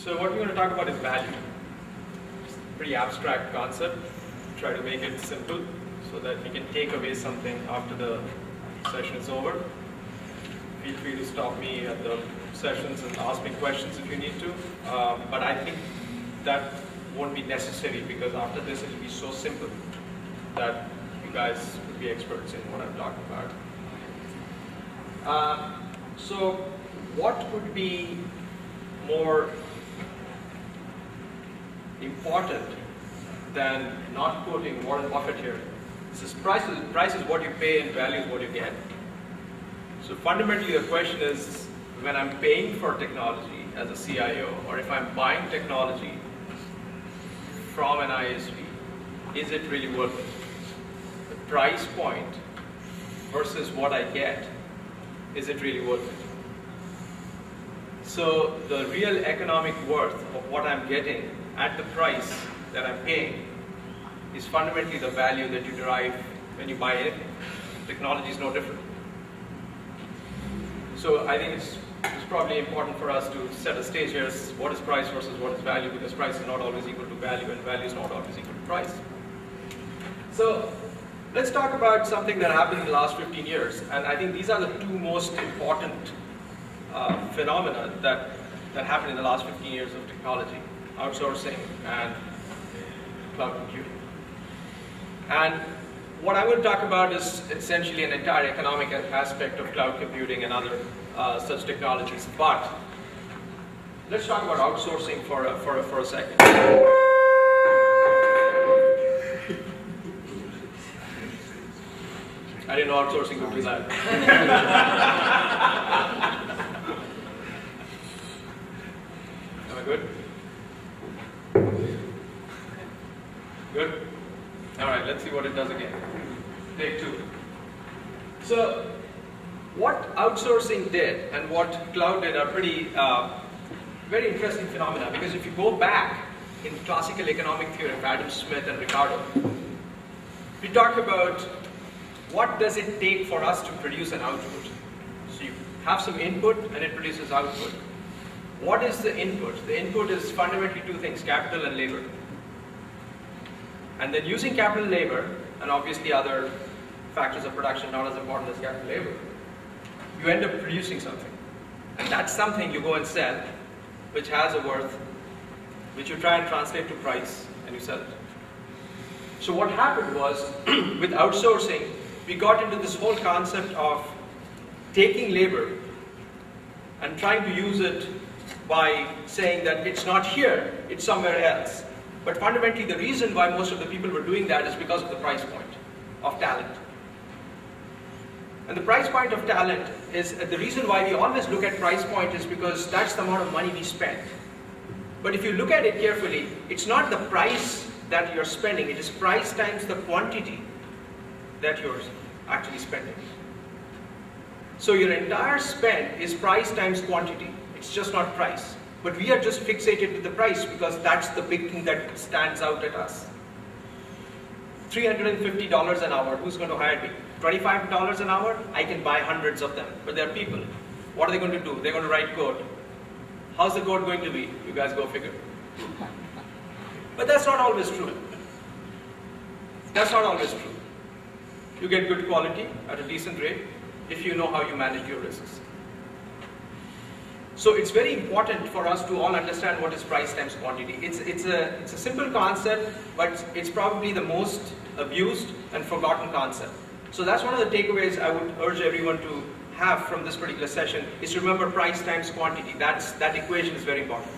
So what we're going to talk about is value. It's a pretty abstract concept. Try to make it simple so that we can take away something after the session is over. Feel free to stop me at the sessions and ask me questions if you need to. But I think that won't be necessary because after this it will be so simple that you guys would be experts in what I'm talking about. So what would be more important than not quoting Warren Buffett here? This is price is what you pay and value is what you get. So fundamentally the question is, when I'm paying for technology as a CIO, or if I'm buying technology from an ISV, is it really worth it? The price point versus what I get, is it really worth it? So the real economic worth of what I'm getting at the price that I'm paying is fundamentally the value that you derive when you buy anything. Technology is no different. So I think it's probably important for us to set a stage here as what is price versus what is value, because price is not always equal to value and value is not always equal to price. So let's talk about something that happened in the last 15 years, and I think these are the two most important phenomena that happened in the last 15 years of technology: outsourcing and cloud computing. And what I will talk about is essentially an entire economic aspect of cloud computing and other such technologies. But let's talk about outsourcing for a second. I didn't know outsourcing could do that. Am I good? Good? All right, let's see what it does again. Take two. So what outsourcing did and what cloud did are pretty very interesting phenomena, because if you go back in classical economic theory of Adam Smith and Ricardo, we talk about what does it take for us to produce an output. So you have some input and it produces output. What is the input? The input is fundamentally two things: capital and labor. And then using capital and labor, and obviously other factors of production not as important as capital and labor, you end up producing something. And that's something you go and sell, which has a worth, which you try and translate to price, and you sell it. So what happened was, with outsourcing, we got into this whole concept of taking labor and trying to use it by saying that it's not here, it's somewhere else. But fundamentally, the reason why most of the people were doing that is because of the price point of talent. And the price point of talent is, the reason why we always look at price point is because that's the amount of money we spend. But if you look at it carefully, it's not the price that you're spending, it is price times the quantity that you're actually spending. So your entire spend is price times quantity. It's just not price. But we are just fixated with the price because that's the big thing that stands out at us. $350 an hour, who's going to hire me? $25 an hour, I can buy hundreds of them. But there are people. What are they going to do? They're going to write code. How's the code going to be? You guys go figure. But that's not always true. That's not always true. You get good quality at a decent rate if you know how you manage your risks. So it's very important for us to all understand what is price times quantity. It's a simple concept, but it's probably the most abused and forgotten concept. So that's one of the takeaways I would urge everyone to have from this particular session, is to remember price times quantity. That equation is very important.